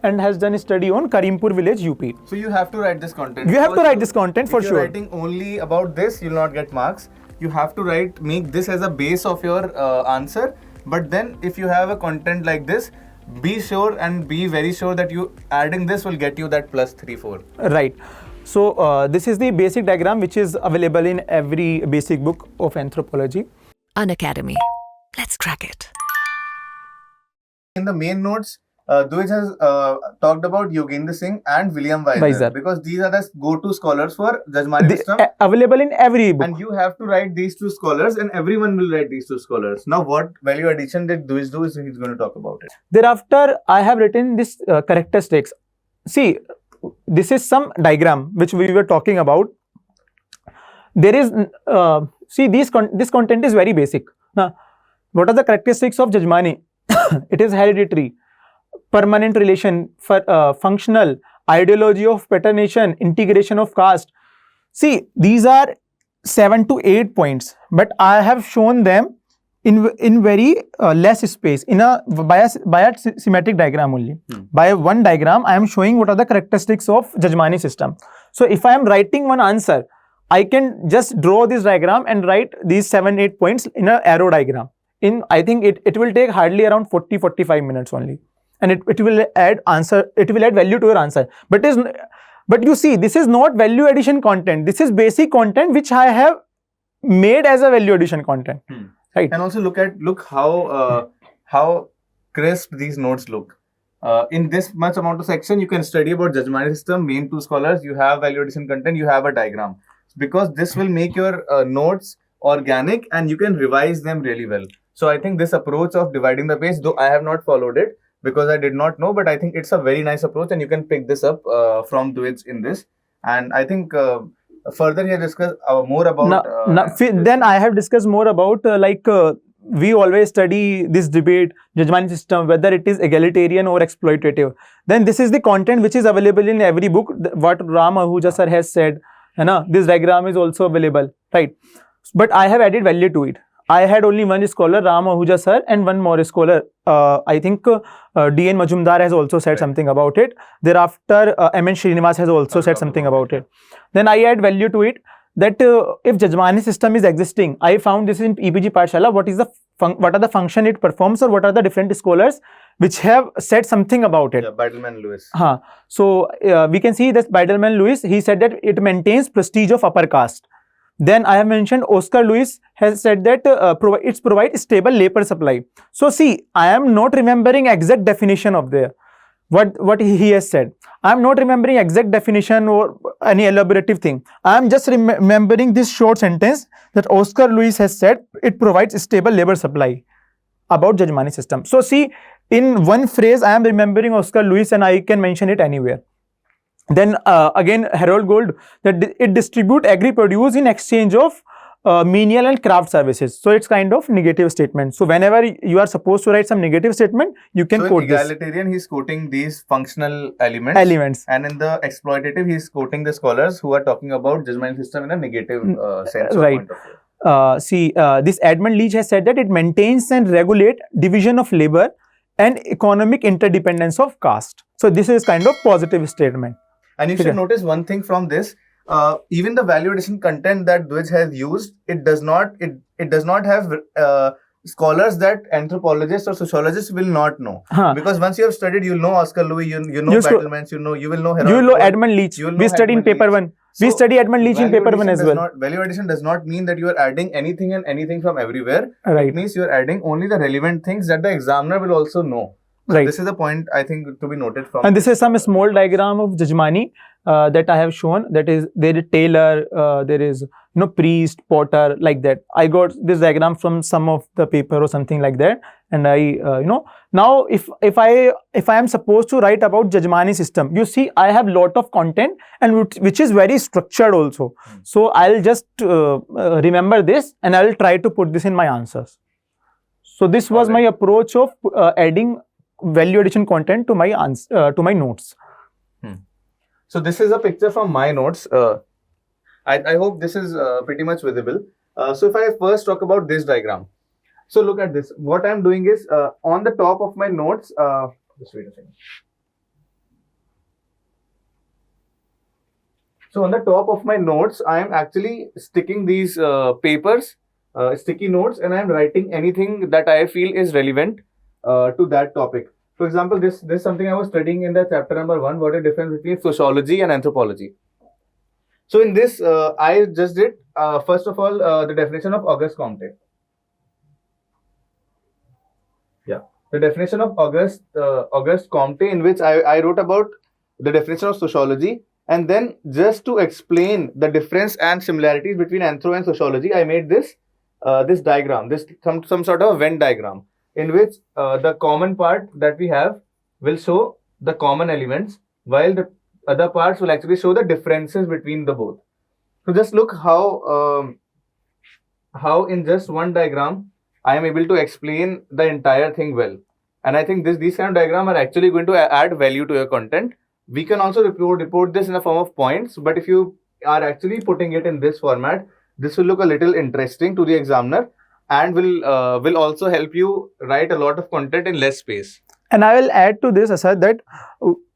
and has done a study on Karimpur village, UP. So you have to write this content. You have to write this content for sure. If you're writing only about this, you'll not get marks. You have to make this as a base of your answer. But then if you have a content like this, be sure and be very sure that you adding this will get you that plus 3-4. Right. So this is the basic diagram which is available in every basic book of anthropology. Unacademy. Let's crack it. In the main notes, Dwij has talked about Yogendra Singh and William Weiser because these are the go-to scholars for Jajmani system. Available in every book. And you have to write these two scholars and everyone will write these two scholars. Now what value addition did Dwij do is he's going to talk about it. Thereafter, I have written this characteristics. See, this is some diagram which we were talking about. There is, see this content is very basic. Now, what are the characteristics of Jajmani? It is hereditary, permanent relation, functional, ideology of patronation, integration of caste. See, these are 7 to 8 points, but I have shown them in very less space, in by a schematic diagram only. By one diagram, I am showing what are the characteristics of Jajmani system. So, if I am writing one answer, I can just draw this diagram and write these 7-8 points in an arrow diagram. I think it will take hardly around 40-45 minutes only, and it will add value to your answer. But you see, this is not value addition content. This is basic content which I have made as a value addition content. Right. And also look how crisp these notes look. In this much amount of section, you can study about Jajmani system, main two scholars, you have value addition content, you have a diagram. Because this will make your notes organic and you can revise them really well. So I think this approach of dividing the page, though I have not followed it because I did not know, but I think it's a very nice approach and you can pick this up from Dwij in this. And I think further here discuss more about... then I have discussed more about we always study this debate, Jajmani system, whether it is egalitarian or exploitative. Then this is the content which is available in every book, what Ram Ahuja sir has said. This diagram is also available, right? But I have added value to it. I had only one scholar, Ram Ahuja sir, and one more scholar. I think D.N. Majumdar has also said something about it. Thereafter, M.N. Srinivas has also said something about it. Then I add value to it that if Jajmani system is existing, I found this in EPG Pathshala, what are the function it performs, or what are the different scholars which have said something about it. Yeah, Beidelman Lewis. So we can see that Beidelman Lewis, he said that it maintains prestige of upper caste. Then I have mentioned Oscar Lewis has said that it provides stable labor supply. So see, I am not remembering exact definition of what he has said. I am not remembering exact definition or any elaborative thing. I am just remembering this short sentence that Oscar Lewis has said it provides stable labor supply about Jajmani system. So see, in one phrase I am remembering Oscar Lewis and I can mention it anywhere. Then again Harold Gold, that it distribute agri-produce in exchange of menial and craft services. So it's kind of negative statement. So whenever you are supposed to write some negative statement, you can quote this. So in egalitarian, he's quoting these functional elements. And in the exploitative, he's quoting the scholars who are talking about Jajmani system in a negative sense. Right. This Edmund Leach has said that it maintains and regulate division of labor and economic interdependence of caste. So this is kind of positive statement. And you should notice one thing from this. Even the value addition content that Dwij has used, it does not have scholars that anthropologists or sociologists will not know. Because once you have studied, you'll know Oscar Lewis, you know Battlemans, you will know Harold. You will know Edmund Leach. We study in paper 1. We study Edmund Leach in paper 1 as well. Value addition does not mean that you are adding anything and anything from everywhere. Right. It means you are adding only the relevant things that the examiner will also know. So right. This is the point I think to be noted from. And this is some small diagram of Jajmani that I have shown. That is, there is tailor, there is priest, potter, like that. I got this diagram from some of the paper or something like that. And I now if I am supposed to write about Jajmani system, you see I have lot of content and which is very structured also. So I'll just remember this and I'll try to put this in my answers. So this was my approach of adding value addition content to my notes. So this is a picture from my notes. I hope this is pretty much visible. So if I first talk about this diagram. So look at this. What I'm doing is on the top of my notes, just wait a second. So on the top of my notes, I am actually sticking these papers, sticky notes, and I am writing anything that I feel is relevant to that topic. For example, this is something I was studying in the chapter number 1. What is the difference between sociology and anthropology? So in this, I just did first of all the definition of Auguste Comte. Yeah, the definition of Auguste Comte, in which I wrote about the definition of sociology, and then just to explain the difference and similarities between anthro and sociology, I made this this diagram, this some sort of Venn diagram, in which the common part that we have will show the common elements, while the other parts will actually show the differences between the both. So just look how in just one diagram I am able to explain the entire thing well. And I think these kind of diagrams are actually going to add value to your content. We can also report this in the form of points, but if you are actually putting it in this format, this will look a little interesting to the examiner, and will also help you write a lot of content in less space. And I will add to this, Asad, that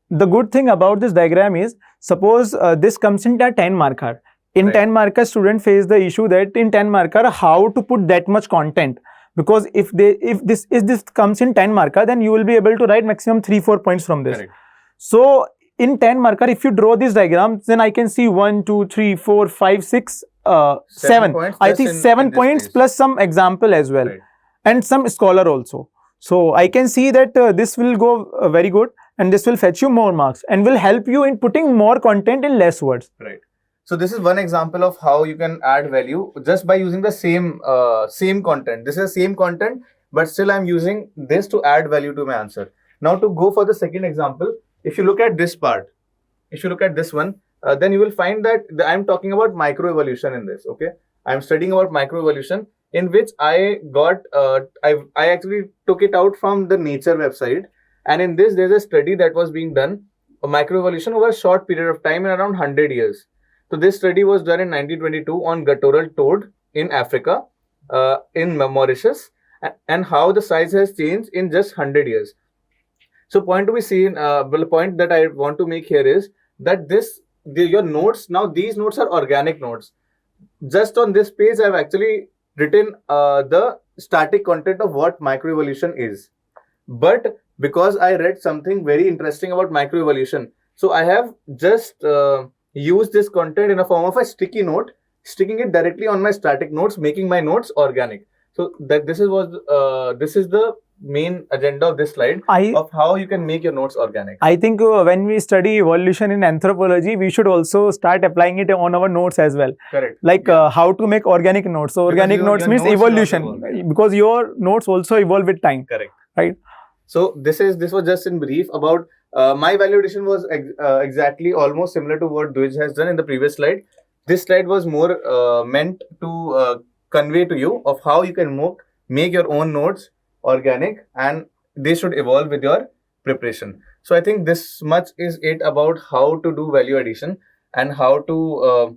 the good thing about this diagram is, suppose this comes in a 10 marker. In Right. 10 marker, student face the issue that in 10 marker, how to put that much content. Because if this comes in 10 marker, then you will be able to write maximum 3-4 points from this. Correct. So in 10 marker, if you draw this diagram, then I can see 1, 2, 3, 4, 5, 6, 7. points I plus think in 7 this points case. plus some example as well, Right. and some scholar also. So I can see that this will go very good, and this will fetch you more marks and will help you in putting more content in less words. Right. So this is one example of how you can add value just by using the same content. This is the same content, but still I'm using this to add value to my answer. Now to go for the second example, if you look at this part, if you look at this one, then you will find that I'm talking about microevolution in this. Okay, I'm studying about microevolution, in which I got I actually took it out from the Nature website, and in this there's a study that was being done, a microevolution over a short period of time in around 100 years. So this study was done in 1922 on guttural toad in Africa, in Mauritius, and how the size has changed in just 100 years. So point to be seen, the point that I want to make here is that your notes, now these notes are organic notes. Just on this page, I've actually written the static content of what microevolution is. But because I read something very interesting about microevolution, so I have just used this content in a form of a sticky note, sticking it directly on my static notes, making my notes organic. So that this is the main agenda of this slide, of how you can make your notes organic. I think when we study evolution in anthropology, we should also start applying it on our notes as well. Correct. Like how to make organic notes. So Because organic your notes means notes will also evolution, evolve. because your notes also evolve with time. Correct. Right. So this was just in brief about my value addition was exactly almost similar to what Dwij has done in the previous slide. This slide was more meant to convey to you of how you can make your own notes organic, and they should evolve with your preparation. So I think this much is it about how to do value addition and how to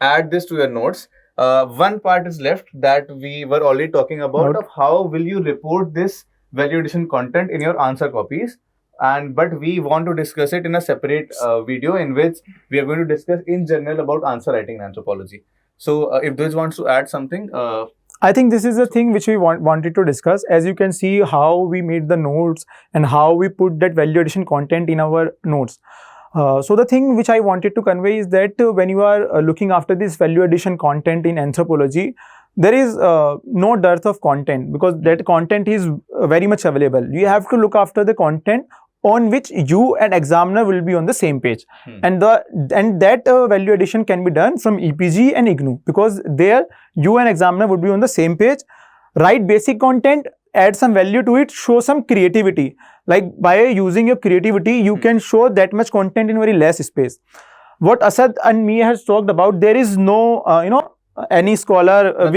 add this to your notes. One part is left that we were already talking about, of how will you report this value addition content in your answer copies, but we want to discuss it in a separate video, in which we are going to discuss in general about answer writing in anthropology. So if Dwij wants to add something, I think this is the thing which we wanted to discuss. As you can see how we made the notes and how we put that value addition content in our notes. So the thing which I wanted to convey is that when you are looking after this value addition content in anthropology, there is no dearth of content, because that content is very much available. You have to look after the content on which you and examiner will be on the same page. And that value addition can be done from EPG and IGNOU, because there you and examiner would be on the same page. Write basic content, add some value to it, show some creativity. Like by using your creativity, you can show that much content in very less space. What Asad and me has talked about, there is no any scholar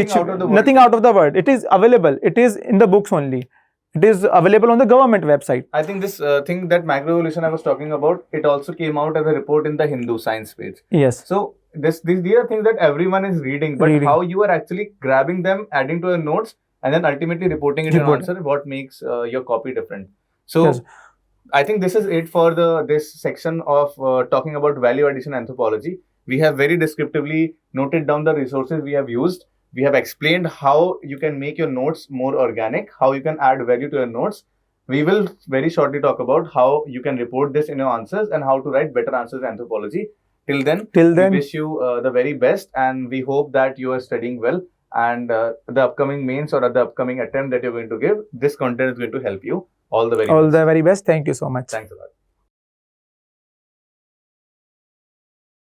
nothing out of the world. It is available. It is in the books only. It is available on the government website. I think this thing that macroevolution I was talking about, it also came out as a report in the Hindu science page. Yes. So these are things that everyone is reading, but how you are actually grabbing them, adding to your notes, and then ultimately reporting it in an answer, what makes your copy different. So yes. I think this is it for this section of talking about value addition anthropology. We have very descriptively noted down the resources we have used. We have explained how you can make your notes more organic, how you can add value to your notes. We will very shortly talk about how you can report this in your answers and how to write better answers in anthropology. Till then, we wish you the very best, and we hope that you are studying well. And the upcoming mains or the upcoming attempt that you're going to give, this content is going to help you. All the very All best. the very best. Thank you so much. Thanks a lot.